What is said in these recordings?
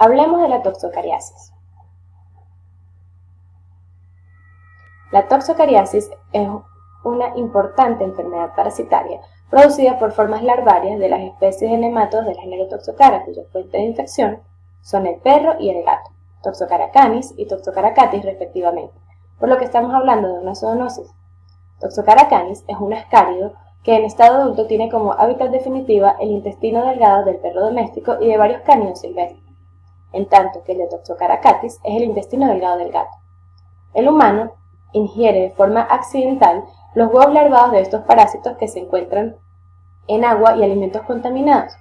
Hablemos de la toxocariasis. La toxocariasis es una importante enfermedad parasitaria producida por formas larvarias de las especies de nematodos del género Toxocara, cuya fuente de infección son el perro y el gato, Toxocara canis y Toxocara catis respectivamente, por lo que estamos hablando de una zoonosis. Toxocara canis es un ascárido que en estado adulto tiene como hábitat definitiva el intestino delgado del perro doméstico y de varios cánidos silvestres, en tanto que el de Toxocara catis es el intestino delgado del gato. El humano ingiere de forma accidental los huevos larvados de estos parásitos que se encuentran en agua y alimentos contaminados.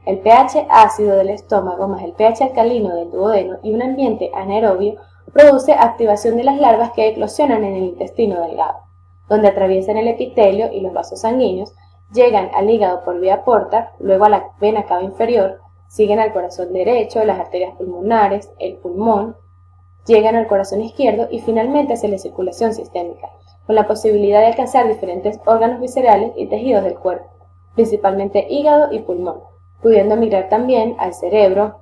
El pH ácido del estómago más el pH alcalino del duodeno y un ambiente anaerobio produce activación de las larvas que eclosionan en el intestino delgado, donde atraviesan el epitelio y los vasos sanguíneos, llegan al hígado por vía porta, luego a la vena cava inferior, siguen al corazón derecho, las arterias pulmonares, el pulmón, llegan al corazón izquierdo y finalmente hacia la circulación sistémica, con la posibilidad de alcanzar diferentes órganos viscerales y tejidos del cuerpo, principalmente hígado y pulmón, pudiendo migrar también al cerebro,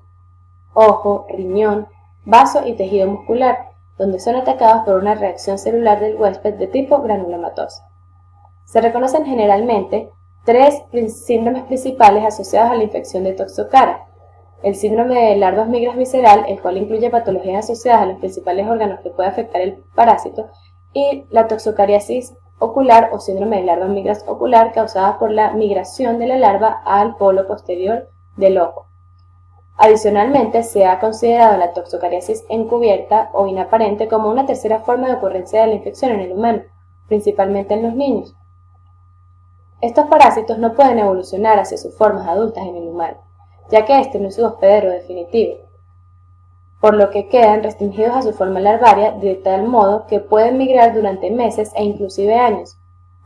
ojo, riñón, vaso y tejido muscular, donde son atacados por una reacción celular del huésped de tipo granulomatosa. Se reconocen generalmente tres síndromes principales asociados a la infección de Toxocara: el síndrome de larvas migras visceral, el cual incluye patologías asociadas a los principales órganos que puede afectar el parásito, y la toxocariasis ocular o síndrome de larvas migras ocular, causada por la migración de la larva al polo posterior del ojo. Adicionalmente, se ha considerado la toxocariasis encubierta o inaparente como una tercera forma de ocurrencia de la infección en el humano, principalmente en los niños. Estos parásitos no pueden evolucionar hacia sus formas adultas en el humano, ya que este no es su hospedero definitivo, por lo que quedan restringidos a su forma larvaria de tal modo que pueden migrar durante meses e inclusive años,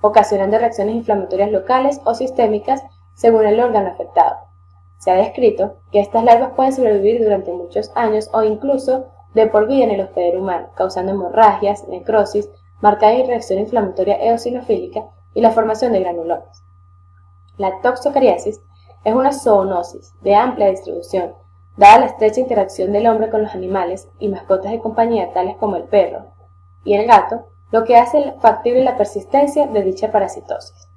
ocasionando reacciones inflamatorias locales o sistémicas según el órgano afectado. Se ha descrito que estas larvas pueden sobrevivir durante muchos años o incluso de por vida en el hospedero humano, causando hemorragias, necrosis, marcada reacción inflamatoria eosinofílica y la formación de granulomas. La toxocariasis es una zoonosis de amplia distribución, dada la estrecha interacción del hombre con los animales y mascotas de compañía tales como el perro y el gato, lo que hace factible la persistencia de dicha parasitosis.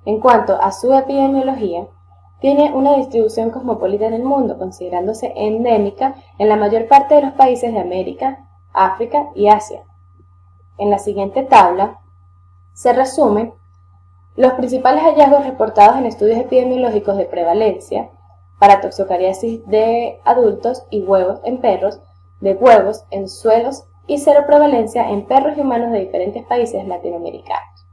En cuanto a su epidemiología, tiene una distribución cosmopolita en el mundo, considerándose endémica en la mayor parte de los países de América, África y Asia. En la siguiente tabla se resumen los principales hallazgos reportados en estudios epidemiológicos de prevalencia para toxocariasis de adultos y huevos en perros, de huevos en suelos y cero prevalencia en perros y humanos de diferentes países latinoamericanos.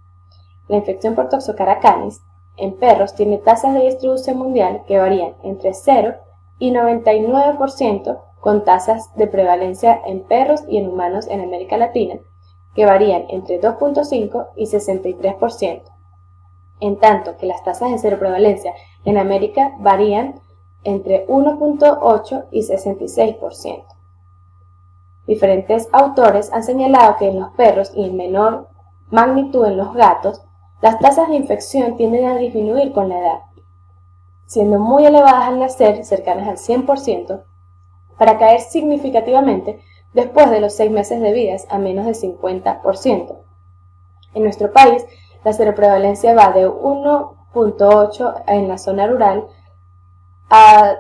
La infección por Toxocara canis en perros tiene tasas de distribución mundial que varían entre 0 y 99%, con tasas de prevalencia en perros y en humanos en América Latina que varían entre 2.5 y 63%, en tanto que las tasas de cero prevalencia en América varían entre 1.8 y 66%. Diferentes autores han señalado que en los perros y en menor magnitud en los gatos, las tasas de infección tienden a disminuir con la edad, siendo muy elevadas al nacer, cercanas al 100%, para caer significativamente después de los 6 meses de vida a menos del 50%. En nuestro país, la seroprevalencia va de 1.8 en la zona rural a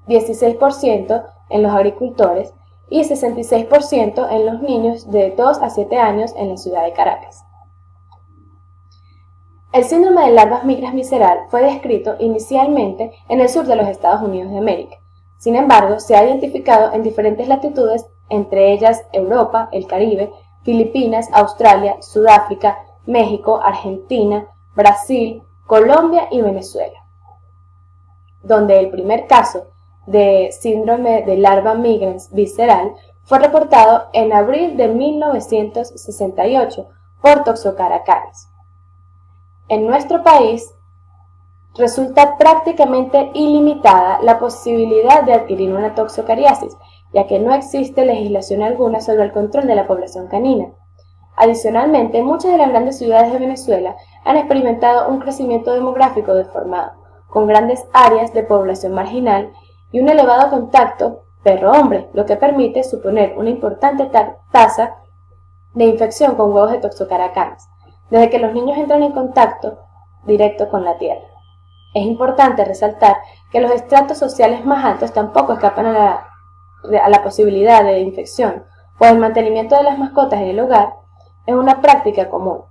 16% en los agricultores y 66% en los niños de 2 a 7 años en la ciudad de Caracas. El síndrome de larvas migras visceral fue descrito inicialmente en el sur de los Estados Unidos de América. Sin embargo, se ha identificado en diferentes latitudes, entre ellas Europa, el Caribe, Filipinas, Australia, Sudáfrica, México, Argentina, Brasil, Colombia y Venezuela, donde el primer caso de síndrome de larva migrans visceral fue reportado en abril de 1968 por Toxocara canis. En nuestro país, resulta prácticamente ilimitada la posibilidad de adquirir una toxocariasis, ya que no existe legislación alguna sobre el control de la población canina. Adicionalmente, muchas de las grandes ciudades de Venezuela han experimentado un crecimiento demográfico deformado, con grandes áreas de población marginal y un elevado contacto perro-hombre, lo que permite suponer una importante tasa de infección con huevos de Toxocara canis, desde que los niños entran en contacto directo con la tierra. Es importante resaltar que los estratos sociales más altos tampoco escapan a la posibilidad de infección, pues el mantenimiento de las mascotas en el hogar es una práctica común.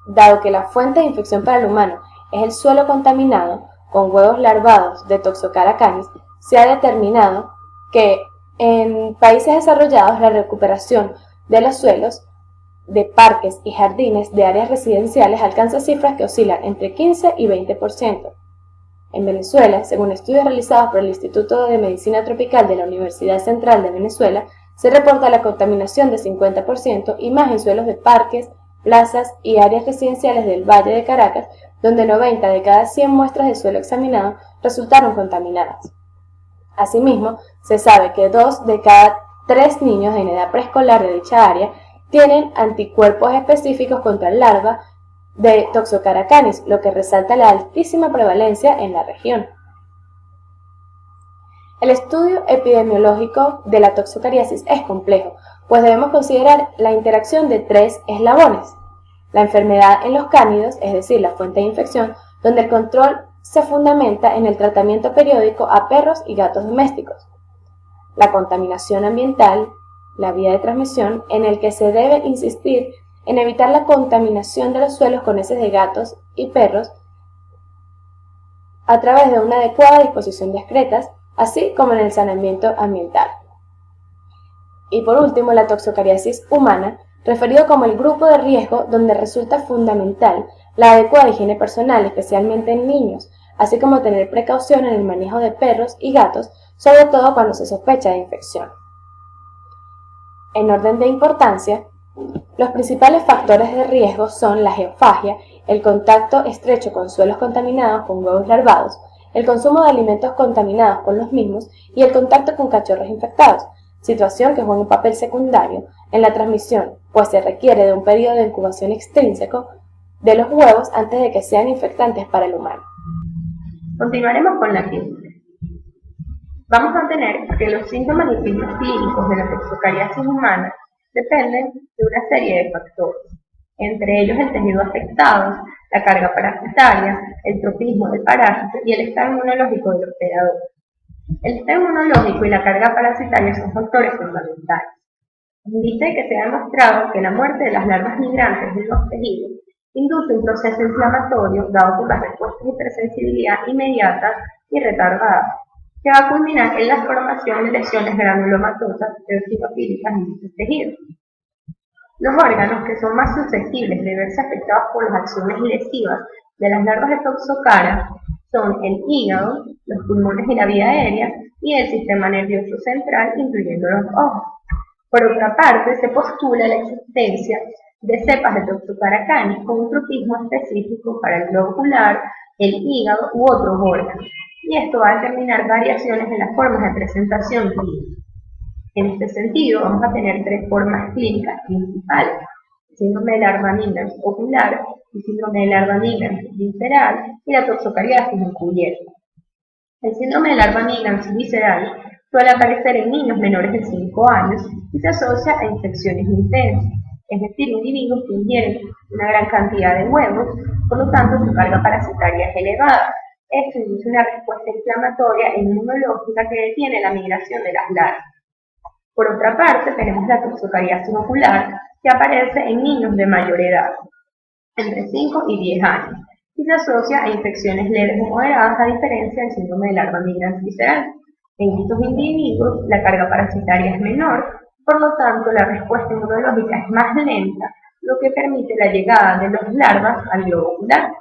Dado que la fuente de infección para el humano es el suelo contaminado con huevos larvados de Toxocara canis, se ha determinado que en países desarrollados la recuperación de los suelos de parques y jardines de áreas residenciales alcanza cifras que oscilan entre 15 y 20%. En Venezuela, según estudios realizados por el Instituto de Medicina Tropical de la Universidad Central de Venezuela, se reporta la contaminación de 50% y más en suelos de parques, plazas y áreas residenciales del Valle de Caracas, donde 90 de cada 100 muestras de suelo examinado resultaron contaminadas. Asimismo, se sabe que 2 de cada 3 niños en edad preescolar de dicha área tienen anticuerpos específicos contra el larva de Toxocara canis, lo que resalta la altísima prevalencia en la región. El estudio epidemiológico de la toxocariasis es complejo, pues debemos considerar la interacción de 3 eslabones: la enfermedad en los cánidos, es decir, la fuente de infección, donde el control se fundamenta en el tratamiento periódico a perros y gatos domésticos; la contaminación ambiental, la vía de transmisión, en el que se debe insistir en evitar la contaminación de los suelos con heces de gatos y perros a través de una adecuada disposición de excretas, así como en el saneamiento ambiental. Y por último, la toxocariasis humana, referido como el grupo de riesgo donde resulta fundamental la adecuada higiene personal, especialmente en niños, así como tener precaución en el manejo de perros y gatos, sobre todo cuando se sospecha de infección. En orden de importancia, los principales factores de riesgo son la geofagia, el contacto estrecho con suelos contaminados con huevos larvados, el consumo de alimentos contaminados con los mismos y el contacto con cachorros infectados, situación que juega un papel secundario en la transmisión, pues se requiere de un periodo de incubación extrínseco de los huevos antes de que sean infectantes para el humano. Continuaremos con la clínica. Vamos a tener que los síntomas y signos clínicos de la toxocariasis humana dependen de una serie de factores, entre ellos el tejido afectado, la carga parasitaria, el tropismo del parásito y el estado inmunológico del hospedador. El estado inmunológico y la carga parasitaria son factores fundamentales. Dice que se ha demostrado que la muerte de las larvas migrantes de los tejidos induce un proceso inflamatorio dado por las respuestas de hipersensibilidad inmediatas y retardadas, que va a culminar en la formación de lesiones granulomatosas eosinofílicas en estos tejidos. Los órganos que son más susceptibles de verse afectados por las acciones lesivas de las larvas de Toxocara son el hígado, los pulmones y la vía aérea, y el sistema nervioso central, incluyendo los ojos. Por otra parte, se postula la existencia de cepas de Toxocara canis con un tropismo específico para el globo ocular, el hígado u otros órganos, y esto va a determinar variaciones en las formas de presentación clínica. En este sentido, vamos a tener 3 formas clínicas principales: síndrome de larva nigrans ocular, el síndrome de larva nigrans visceral y la toxocariasis encubierta. El síndrome de larva nigrans visceral suele aparecer en niños menores de 5 años y se asocia a infecciones intensas, es decir, individuos que ingieren una gran cantidad de huevos, por lo tanto su carga parasitaria es elevada. Esto induce una respuesta inflamatoria e inmunológica que detiene la migración de las larvas. Por otra parte, tenemos la toxocariasis ocular, que aparece en niños de mayor edad, entre 5 y 10 años, y se asocia a infecciones leves o moderadas, a diferencia del síndrome de larva migrans visceral. En estos individuos, la carga parasitaria es menor, por lo tanto, la respuesta inmunológica es más lenta, lo que permite la llegada de las larvas al globo ocular.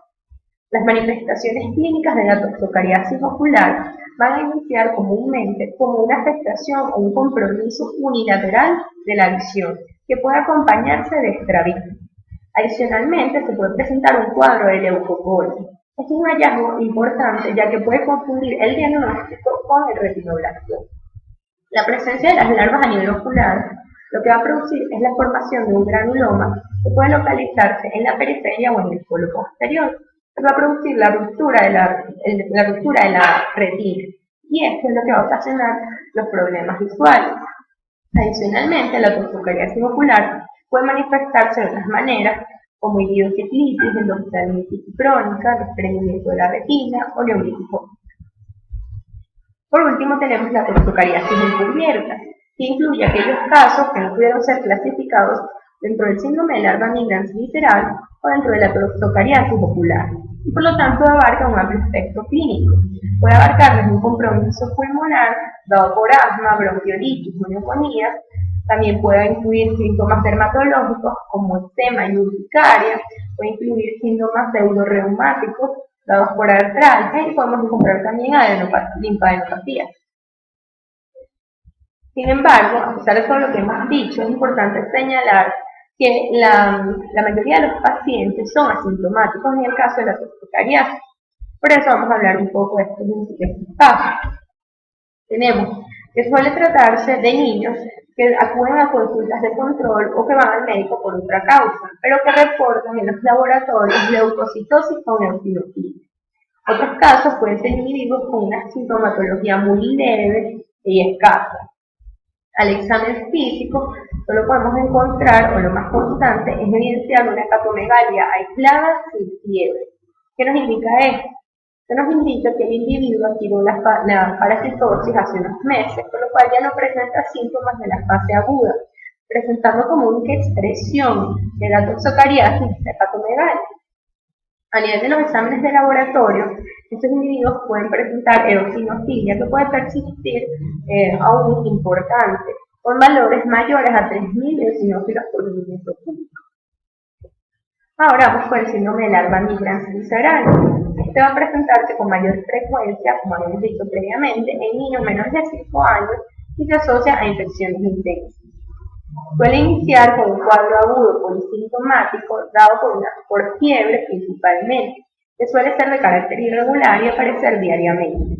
Las manifestaciones clínicas de la toxocariasis ocular van a iniciar comúnmente como una afectación o un compromiso unilateral de la visión, que puede acompañarse de estrabismo. Adicionalmente, se puede presentar un cuadro de leucocolia. Este es un hallazgo importante, ya que puede confundir el diagnóstico con el retinoblastoma. La presencia de las larvas a nivel ocular lo que va a producir es la formación de un granuloma que puede localizarse en la periferia o en el polo posterior. va a producir la ruptura de la retina. Y esto es lo que va a ocasionar los problemas visuales. Adicionalmente, la toxocariasis ocular puede manifestarse de otras maneras, como idiociclitis, endoftalmitis crónica, desprendimiento de la retina o neuritis óptica. Por último, tenemos la toxocariasis encubierta, que incluye aquellos casos que no pudieron ser clasificados dentro del síndrome de larva migrans visceral o dentro de la toxocariasis ocular, y por lo tanto abarca un amplio espectro clínico. Puede abarcar desde un compromiso pulmonar dado por asma, bronquiolitis o neumonía. También puede incluir síntomas dermatológicos como eczema y urticaria, puede incluir síntomas pseudorreumáticos dados por artralgia, y podemos encontrar también linfadenopatía. Sin embargo, a pesar de todo lo que hemos dicho, es importante señalar que la mayoría de los pacientes son asintomáticos en el caso de la toxocariasis. Por eso vamos a hablar un poco de estos casos. Tenemos que suele tratarse de niños que acuden a consultas de control o que van al médico por otra causa, pero que reportan en los laboratorios leucocitosis o eosinofilia. Otros casos pueden ser individuos con una sintomatología muy leve y escasa. Al examen físico solo podemos encontrar, o lo más constante, es evidenciar una hepatomegalia aislada sin fiebre. ¿Qué nos indica esto? Esto nos indica que el individuo adquirió la parasitosis hace unos meses, con lo cual ya no presenta síntomas de la fase aguda, presentando como única expresión de la toxocariasis la hepatomegalia. A nivel de los exámenes de laboratorio, estos individuos pueden presentar eosinofilia, que puede persistir aún importante, con valores mayores a 3.000 eosinófilos por milímetro cúbico. Ahora vamos con el síndrome de larva migrans visceral. Este va a presentarse con mayor frecuencia, como habíamos dicho previamente, en niños menores de 5 años y se asocia a infecciones intensas. Suele iniciar con un cuadro agudo polisintomático dado por fiebre principalmente, que suele ser de carácter irregular y aparecer diariamente,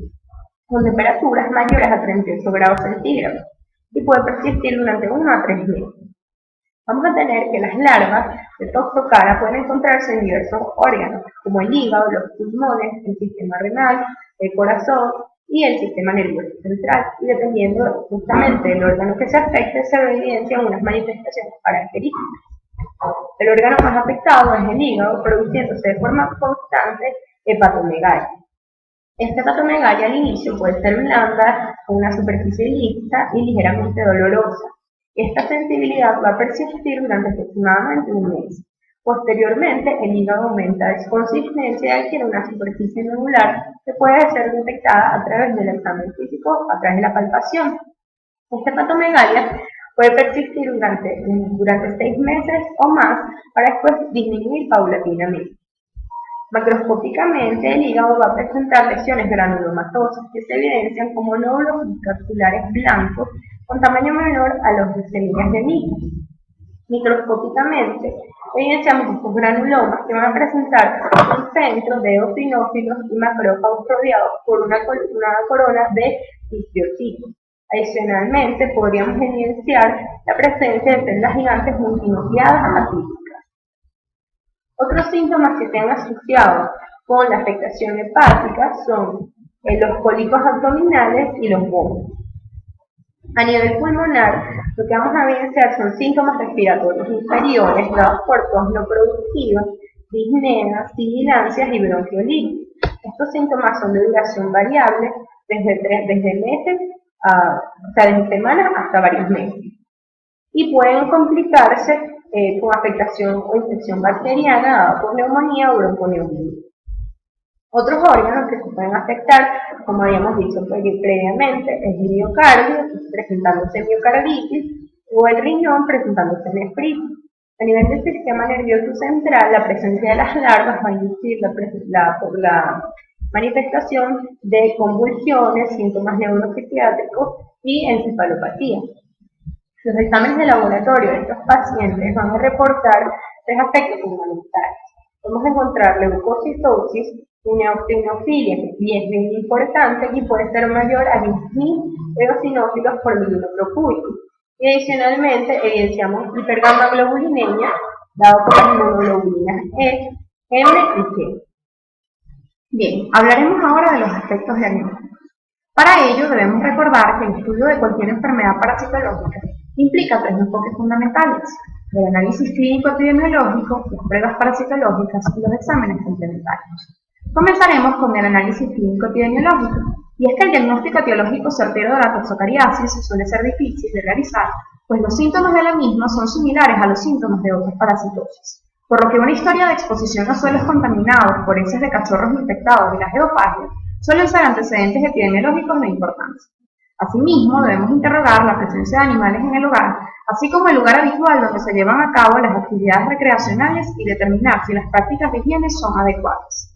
con temperaturas mayores a 38 grados centígrados, y puede persistir durante 1 a 3 meses. Vamos a tener que las larvas de toxocara pueden encontrarse en diversos órganos, como el hígado, los pulmones, el sistema renal, el corazón y el sistema nervioso central, y dependiendo justamente del órgano que se afecte, se evidencian unas manifestaciones características. El órgano más afectado es el hígado, produciéndose de forma constante hepatomegalia. Esta hepatomegalia al inicio puede ser blanda, con una superficie lisa y ligeramente dolorosa. Esta sensibilidad va a persistir durante aproximadamente un mes. Posteriormente, el hígado aumenta su consistencia y adquiere una superficie nodular que puede ser detectada a través del examen físico, a través de la palpación. Esta hepatomegalia puede persistir durante 6 meses o más para después disminuir paulatinamente. Macroscópicamente, el hígado va a presentar lesiones granulomatosas que se evidencian como nódulos capsulares blancos con tamaño menor a los de semillas de mijo. Microscópicamente, evidenciamos estos granulomas que van a presentar un centro de eosinófilos y macrófagos rodeados por una corona de histiocytos. Adicionalmente, podríamos evidenciar la presencia de células gigantes multinucleadas atípicas. Otros síntomas que se han asociado con la afectación hepática son los cólicos abdominales y los vómitos. A nivel pulmonar, lo que vamos a evidenciar son síntomas respiratorios inferiores dados por tos no productivas, disneas, sibilancias y bronquiolitis. Estos síntomas son de duración variable desde semanas hasta varios meses, y pueden complicarse con afectación o infección bacteriana dada por neumonía o bronconeumonía. Otros órganos que se pueden afectar, como habíamos dicho previamente, es el miocardio, presentándose miocarditis, o el riñón, presentándose nefritis. A nivel del sistema nervioso central, la presencia de las larvas va a inducir la manifestación de convulsiones, síntomas neuropsiquiátricos y encefalopatía. Los exámenes de laboratorio de estos pacientes van a reportar 3 aspectos fundamentales. Podemos encontrar leucocitosis, una eosinofilia, que sí es bien importante y puede ser mayor a 10.000 eosinófilos por milímetro cúbico. Y adicionalmente evidenciamos hipergamma globulinemia, dado por las inmunoglobulinas E, M y G. Bien, hablaremos ahora de los aspectos diagnósticos. Para ello debemos recordar que el estudio de cualquier enfermedad parasitológica implica tres enfoques fundamentales: el análisis clínico epidemiológico, las pruebas parasitológicas y los exámenes complementarios. Comenzaremos con el análisis clínico epidemiológico, y es que el diagnóstico etiológico certero de la toxocariasis suele ser difícil de realizar, pues los síntomas de la misma son similares a los síntomas de otras parasitosis, por lo que una historia de exposición a suelos contaminados por heces de cachorros infectados de la geofagia suelen ser antecedentes epidemiológicos de importancia. Asimismo, debemos interrogar la presencia de animales en el hogar, así como el lugar habitual donde se llevan a cabo las actividades recreacionales y determinar si las prácticas de higiene son adecuadas.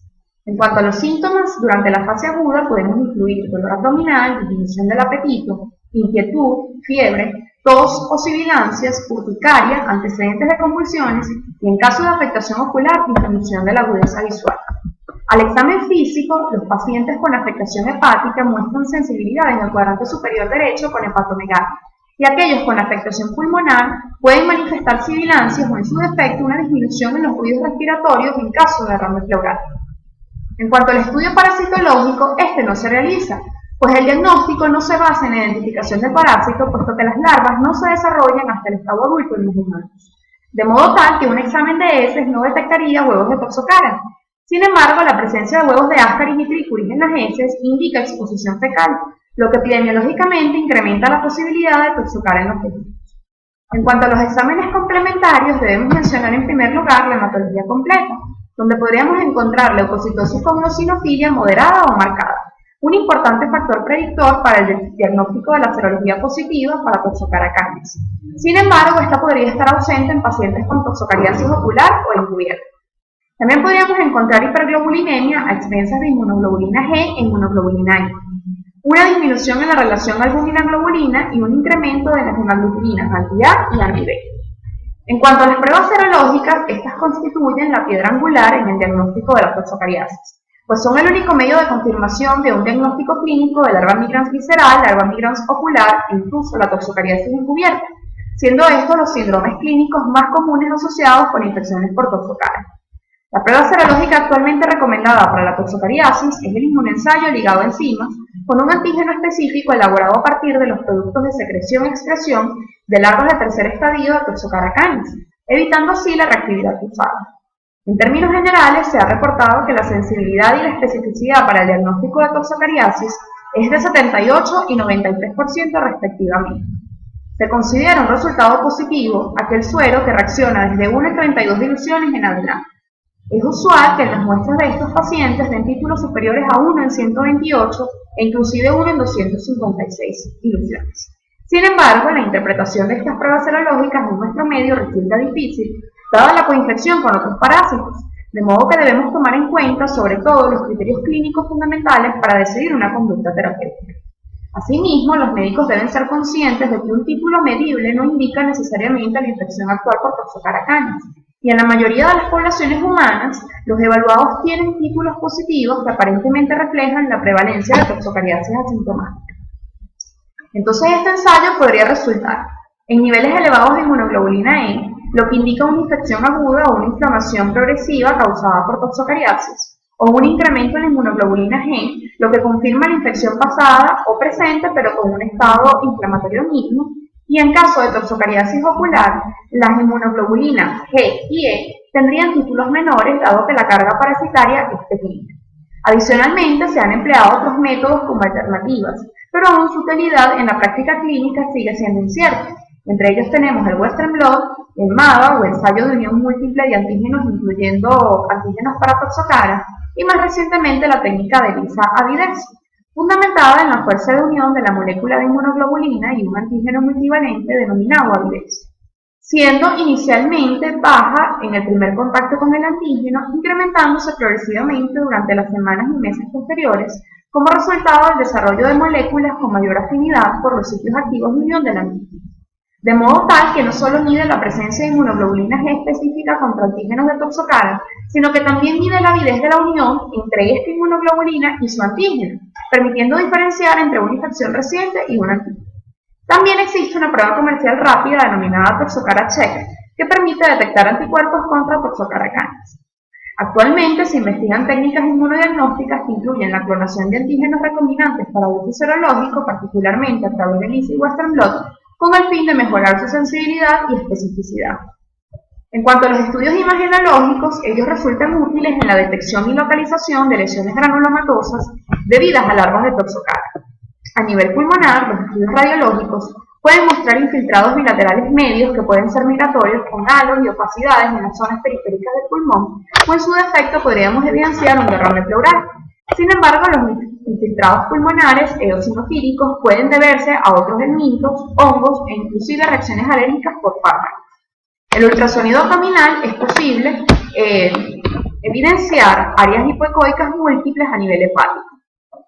En cuanto a los síntomas, durante la fase aguda podemos incluir dolor abdominal, disminución del apetito, inquietud, fiebre, tos o sibilancias, urticaria, antecedentes de convulsiones y, en caso de afectación ocular, disminución de la agudeza visual. Al examen físico, los pacientes con afectación hepática muestran sensibilidad en el cuadrante superior derecho con hepatomegalia, y aquellos con afectación pulmonar pueden manifestar sibilancias o, en su defecto, una disminución en los ruidos respiratorios en caso de derrame pleural. En cuanto al estudio parasitológico, este no se realiza, pues el diagnóstico no se basa en la identificación del parásito, puesto que las larvas no se desarrollan hasta el estado adulto en los humanos, de modo tal que un examen de heces no detectaría huevos de toxocara. Sin embargo, la presencia de huevos de Ascaris y Trichuris en las heces indica exposición fecal, lo que epidemiológicamente incrementa la posibilidad de toxocara en los tejidos. En cuanto a los exámenes complementarios, debemos mencionar en primer lugar la hematología completa, donde podríamos encontrar leucocitosis con eosinofilia moderada o marcada, un importante factor predictor para el diagnóstico de la serología positiva para Toxocara canis. Sin embargo, esta podría estar ausente en pacientes con toxocariasis ocular o encubierta. También podríamos encontrar hiperglobulinemia a expensas de inmunoglobulina G e inmunoglobulina I, una disminución en la relación albúmina-globulina y un incremento de las hemagglutininas anti-A y anti-B. En cuanto a las pruebas serológicas, estas constituyen la piedra angular en el diagnóstico de la toxocariasis, pues son el único medio de confirmación de un diagnóstico clínico de larva migrans visceral, larva migrans ocular e incluso la toxocariasis encubierta, siendo estos los síndromes clínicos más comunes asociados con infecciones por toxocara. La prueba serológica actualmente recomendada para la toxocariasis es el inmunensayo ligado a enzimas, con un antígeno específico elaborado a partir de los productos de secreción y excreción de larvas de tercer estadio de Toxocara canis, evitando así la reactividad cruzada. En términos generales, se ha reportado que la sensibilidad y la especificidad para el diagnóstico de toxocariasis es de 78 y 93% respectivamente. Se considera un resultado positivo aquel suero que reacciona desde 1 en 32 diluciones en adelante. Es usual que en las muestras de estos pacientes den títulos superiores a 1 en 128 e inclusive 1 en 256 diluciones. Sin embargo, la interpretación de estas pruebas serológicas en nuestro medio resulta difícil, dada la coinfección con otros parásitos, de modo que debemos tomar en cuenta sobre todo los criterios clínicos fundamentales para decidir una conducta terapéutica. Asimismo, los médicos deben ser conscientes de que un título medible no indica necesariamente la infección actual por Toxocara canis, y en la mayoría de las poblaciones humanas, los evaluados tienen títulos positivos que aparentemente reflejan la prevalencia de toxocariasis asintomática. Entonces, este ensayo podría resultar en niveles elevados de inmunoglobulina E, lo que indica una infección aguda o una inflamación progresiva causada por toxocariasis, o un incremento en la inmunoglobulina G, lo que confirma la infección pasada o presente pero con un estado inflamatorio mismo, y en caso de toxocariasis ocular, las inmunoglobulinas G y E tendrían títulos menores dado que la carga parasitaria es pequeña. Adicionalmente, se han empleado otros métodos como alternativas, pero aún su utilidad en la práctica clínica sigue siendo incierta. Entre ellos tenemos el Western blot, el MAVA o ensayo de unión múltiple de antígenos incluyendo antígenos para toxocara, y más recientemente la técnica de ELISA-Avidez, fundamentada en la fuerza de unión de la molécula de inmunoglobulina y un antígeno multivalente denominado Avidez, siendo inicialmente baja en el primer contacto con el antígeno, incrementándose progresivamente durante las semanas y meses posteriores, como resultado del desarrollo de moléculas con mayor afinidad por los sitios activos de unión del antígeno. De modo tal que no solo mide la presencia de inmunoglobulina G específica contra antígenos de toxocara, sino que también mide la avidez de la unión entre esta inmunoglobulina y su antígeno, permitiendo diferenciar entre una infección reciente y un antígeno. También existe una prueba comercial rápida denominada Toxocara Check, que permite detectar anticuerpos contra Toxocara canis. Actualmente se investigan técnicas inmunodiagnósticas que incluyen la clonación de antígenos recombinantes para uso serológico, particularmente a través del ELISA y Western blot, con el fin de mejorar su sensibilidad y especificidad. En cuanto a los estudios imagenológicos, ellos resultan útiles en la detección y localización de lesiones granulomatosas debidas a larvas de Toxocara. A nivel pulmonar, los estudios radiológicos pueden mostrar infiltrados bilaterales medios que pueden ser migratorios con halos y opacidades en las zonas periféricas del pulmón, o en su defecto podríamos evidenciar un derrame pleural. Sin embargo, los infiltrados pulmonares eosinofílicos pueden deberse a otros helmintos, hongos e inclusive reacciones alérgicas por fármacos. El ultrasonido abdominal es posible evidenciar áreas hipoecoicas múltiples a nivel hepático.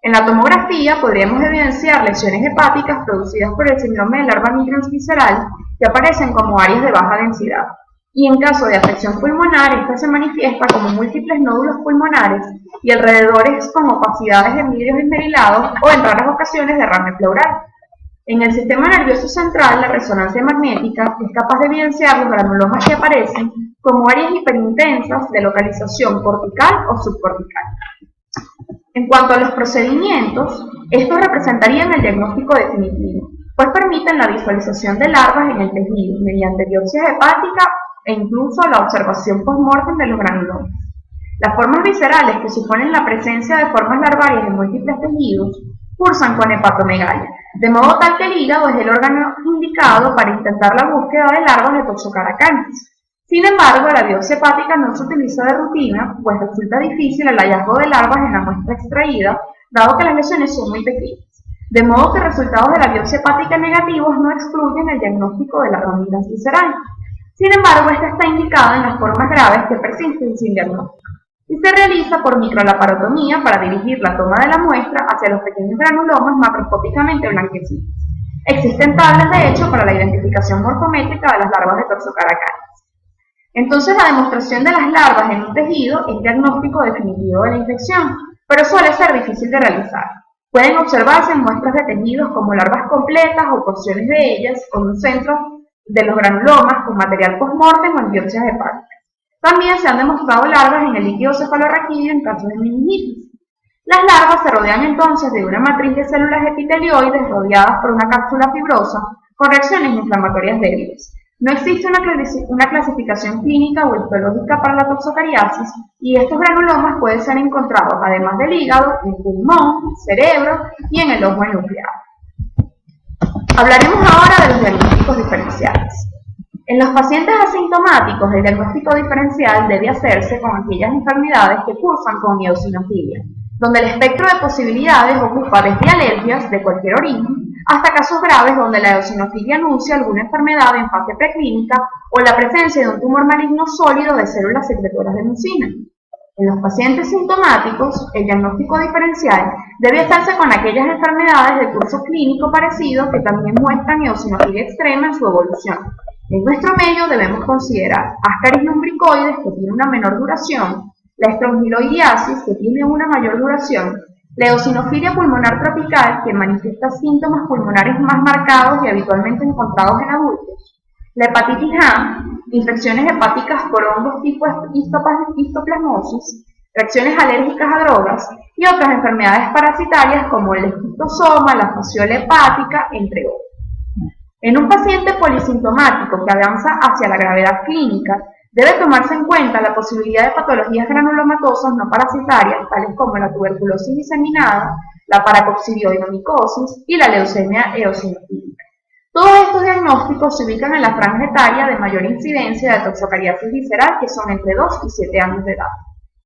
En la tomografía podríamos evidenciar lesiones hepáticas producidas por el síndrome de larva migrans visceral que aparecen como áreas de baja densidad. Y en caso de afección pulmonar, esta se manifiesta como múltiples nódulos pulmonares y alrededores con opacidades de vidrios esmerilados o en raras ocasiones derrame pleural. En el sistema nervioso central, la resonancia magnética es capaz de evidenciar los granulomas que aparecen como áreas hiperintensas de localización cortical o subcortical. En cuanto a los procedimientos, estos representarían el diagnóstico definitivo, pues permiten la visualización de larvas en el tejido mediante biopsia hepática e incluso la observación post-mortem de los granulomas. Las formas viscerales que suponen la presencia de formas larvarias en múltiples tejidos cursan con hepatomegalia, de modo tal que el hígado es el órgano indicado para intentar la búsqueda de larvas de Toxocara canis. Sin embargo, la biopsia hepática no se utiliza de rutina, pues resulta difícil el hallazgo de larvas en la muestra extraída, dado que las lesiones son muy pequeñas. De modo que resultados de la biopsia hepática negativos no excluyen el diagnóstico de larva migrans visceral. Sin embargo, esta está indicada en las formas graves que persisten sin diagnóstico y se realiza por microlaparotomía para dirigir la toma de la muestra hacia los pequeños granulomas macroscópicamente blanquecinos. Existen tablas, de hecho, para la identificación morfométrica de las larvas de Toxocara canis. Entonces, la demostración de las larvas en un tejido es diagnóstico definitivo de la infección, pero suele ser difícil de realizar. Pueden observarse en muestras de tejidos como larvas completas o porciones de ellas, con un centro de los granulomas con material post-mortem o en biopsias hepáticas. También se han demostrado larvas en el líquido cefalorraquídeo en casos de meningitis. Las larvas se rodean entonces de una matriz de células epitelioides rodeadas por una cápsula fibrosa con reacciones inflamatorias débiles. No existe una clasificación clínica o histológica para la toxocariasis y estos granulomas pueden ser encontrados además del hígado, en pulmón, cerebro y en el ojo enucleado. Hablaremos ahora de los diagnósticos diferenciales. En los pacientes asintomáticos, el diagnóstico diferencial debe hacerse con aquellas enfermedades que cursan con eosinofilia, donde el espectro de posibilidades ocupa desde alergias de cualquier origen hasta casos graves donde la eosinofilia anuncia alguna enfermedad en fase preclínica o la presencia de un tumor maligno sólido de células secretoras de mucina. En los pacientes sintomáticos, el diagnóstico diferencial debe hacerse con aquellas enfermedades de curso clínico parecido que también muestran eosinofilia extrema en su evolución. En nuestro medio debemos considerar Ascaris lumbricoides, que tiene una menor duración, la estrongiloidiasis, que tiene una mayor duración, la eosinofilia pulmonar tropical, que manifiesta síntomas pulmonares más marcados y habitualmente encontrados en adultos, la hepatitis A, infecciones hepáticas por hongos tipo histoplasmosis, reacciones alérgicas a drogas y otras enfermedades parasitarias como el esquistosoma, la fasciola hepática, entre otros. En un paciente polisintomático que avanza hacia la gravedad clínica, debe tomarse en cuenta la posibilidad de patologías granulomatosas no parasitarias, tales como la tuberculosis diseminada, la paracoccidioidomicosis y la leucemia eosinofílica. Todos estos diagnósticos se ubican en la franja etaria de mayor incidencia de toxocariasis visceral, que son entre 2 y 7 años de edad.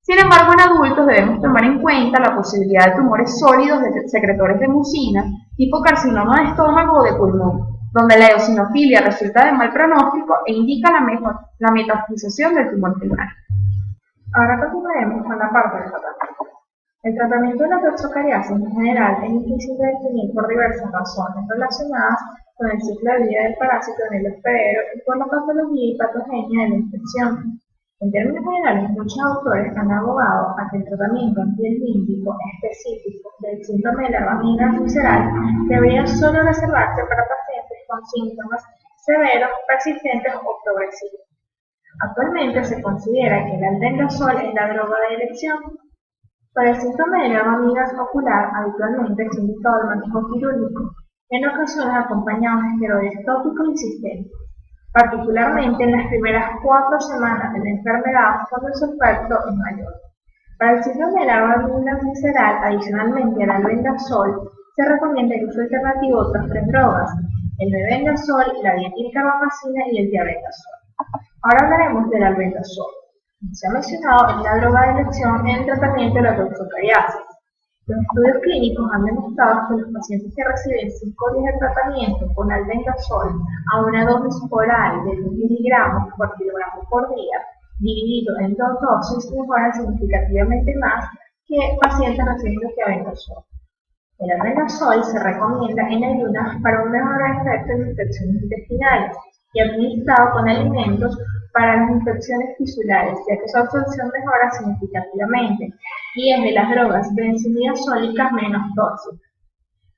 Sin embargo, en adultos debemos tomar en cuenta la posibilidad de tumores sólidos de secretores de mucina, tipo carcinoma de estómago o de pulmón, donde la eosinofilia resulta de mal pronóstico e indica la metastasización del tumor pulmonar. Ahora continuaremos con la parte del tratamiento. El tratamiento de la toxocariasis en general es difícil de definir por diversas razones relacionadas con el ciclo de vida del parásito en el hospedero y con la patología y patogenia de la infección. En términos generales, muchos autores han abogado a que el tratamiento antihelmíntico específico del síndrome de larva migrans visceral debería solo reservarse para pacientes con síntomas severos, persistentes o progresivos. Actualmente se considera que el albendazol es la droga de elección. Para el síndrome de nervio amigas ocular, habitualmente se indicado el manejo quirúrgico, en ocasiones acompañado de esteroides tópicos y sistémicos, particularmente en las primeras 4 semanas de la enfermedad cuando su efecto es mayor. Para el síndrome de nervio amigas visceral, adicionalmente al albendazol, se recomienda el uso alternativo de otras 3 drogas, el mebendazol, la dietilcarbamazina y el diabendazol. Ahora hablaremos del albendazol. Como se ha mencionado, es la droga de elección en el tratamiento de la toxocariasis. Los estudios clínicos han demostrado que los pacientes que reciben 5 días de tratamiento con albendazol a una dosis oral de 10 miligramos por kilogramo por día, dividido en 2 dosis, mejoran significativamente más que pacientes recibiendo diabendazol. El albendazol se recomienda en ayunas para un mejor efecto en infecciones intestinales y administrado con alimentos para las infecciones tisulares, ya que su absorción mejora significativamente y es de las drogas benzodiazólicas menos tóxicas.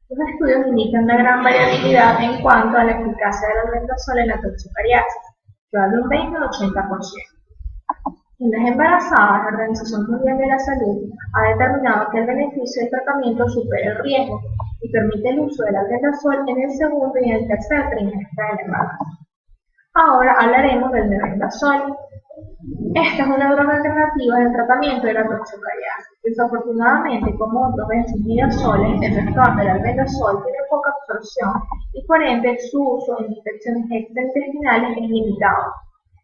Los estudios indican una gran variabilidad en cuanto a la eficacia del albendazol en la toxocariasis, que va de un 20 al 80%. En las embarazadas, la Organización Mundial de la Salud ha determinado que el beneficio del tratamiento supera el riesgo y permite el uso del albendazol en el segundo y en el tercer trimestre del embarazo. Ahora hablaremos del mebendazol. Esta es una droga alternativa en el tratamiento de la toxocariasis. Desafortunadamente, como otros benzodiazoles, el receptor del albendazol tiene poca absorción y por ende su uso en infecciones extraintestinales es limitado.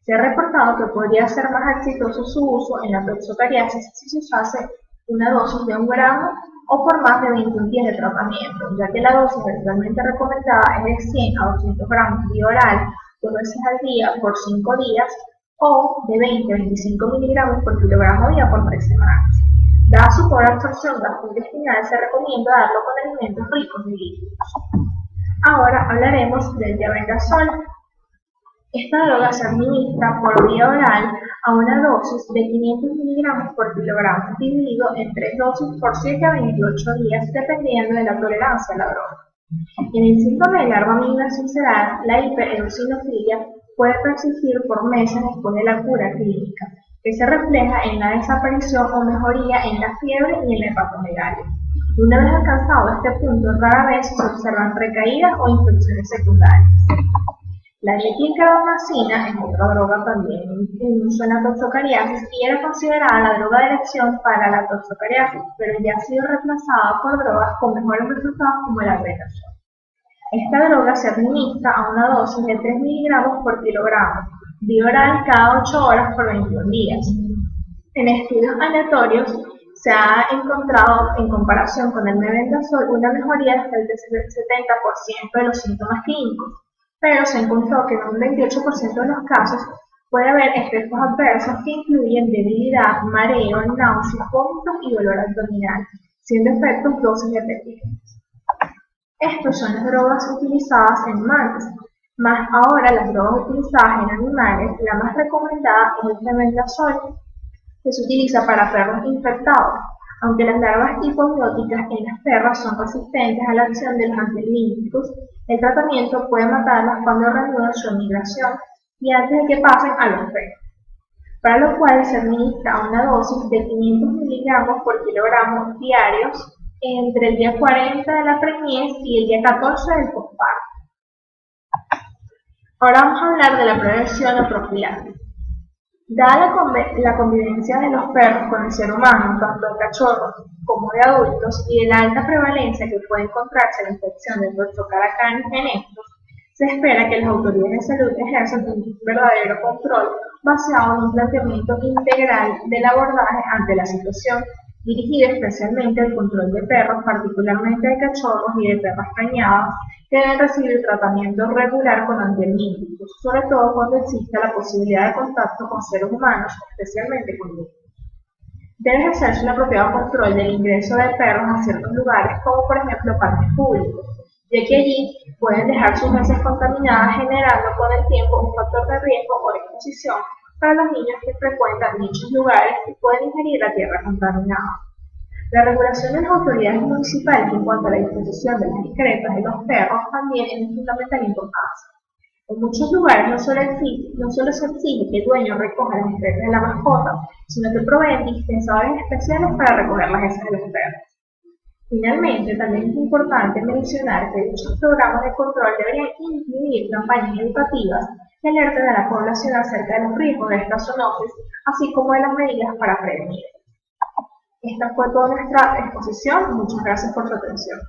Se ha reportado que podría ser más exitoso su uso en la toxocariasis si se usase una dosis de 1 gramo o por más de 21 días de tratamiento, ya que la dosis actualmente recomendada es de 100 a 200 gramos vía oral 2 veces al día por 5 días o de 20 a 25 miligramos por kilogramo día por 3 semanas. Dada su pobre absorción gastrointestinal, se recomienda darlo con alimentos ricos en líquidos. Ahora hablaremos del diabendazol. Esta droga se administra por vía oral a una dosis de 500 miligramos por kilogramo, dividido en 3 dosis por 7 a 28 días, dependiendo de la tolerancia a la droga. En el síndrome de nervio amigas visceral, la hipereosinofilia puede persistir por meses después de la cura clínica, que se refleja en la desaparición o mejoría en la fiebre y en la hepatomegalia. Una vez alcanzado este punto, rara vez se observan recaídas o infecciones secundarias. La dietilcarbamazina es otra droga también en uso en la toxocariasis y era considerada la droga de elección para la toxocariasis, pero ya ha sido reemplazada por drogas con mejores resultados como el albendazol. Esta droga se administra a una dosis de 3 miligramos por kilogramo, vía oral cada 8 horas por 21 días. En estudios aleatorios se ha encontrado, en comparación con el mebendazol, una mejoría hasta el 70% de los síntomas clínicos, pero se encontró que en un 28% de los casos puede haber efectos adversos que incluyen debilidad, mareo, náuseas, vómitos y dolor abdominal, siendo efectos dosis dependientes. Estas son las drogas utilizadas en humanos, más ahora las drogas utilizadas en animales. La más recomendada es el mebendazol, que se utiliza para perros infectados, aunque las larvas hipobióticas en las perras son resistentes a la acción de los antihelmínticos. El tratamiento puede matarlas cuando reanudan su emigración y antes de que pasen a los fetos, para lo cual se administra una dosis de 500 miligramos por kilogramo diarios entre el día 40 de la preñez y el día 14 del posparto. Ahora vamos a hablar de la prevención o profilaxis. Dada la convivencia de los perros con el ser humano, tanto de cachorros como de adultos, y de la alta prevalencia que puede encontrarse la infección de Toxocara canis en estos, se espera que las autoridades de salud ejerzan un verdadero control basado en un planteamiento integral del abordaje ante la situación, dirigido especialmente al control de perros, particularmente de cachorros y de perras preñadas, que deben recibir tratamiento regular con antihelmínticos, sobre todo cuando exista la posibilidad de contacto con seres humanos, especialmente con niños. Debe ejercerse un apropiado control del ingreso de perros a ciertos lugares, como por ejemplo parques públicos, ya que allí pueden dejar sus heces contaminadas, generando con el tiempo un factor de riesgo o exposición para los niños que frecuentan dichos lugares y pueden ingerir la tierra contaminada. La regulación de las autoridades municipales en cuanto a la disposición de las excretas de los perros también es de fundamental importancia. En muchos lugares no solo se exige que el dueño recoja las heces de la mascota, sino que proveen dispensadores especiales para recoger las heces de los perros. Finalmente, también es importante mencionar que dichos programas de control deberían incluir campañas educativas que alerten a la población acerca de los riesgos de esta zoonosis, así como de las medidas para prevenir. Esta fue toda nuestra exposición. Muchas gracias por su atención.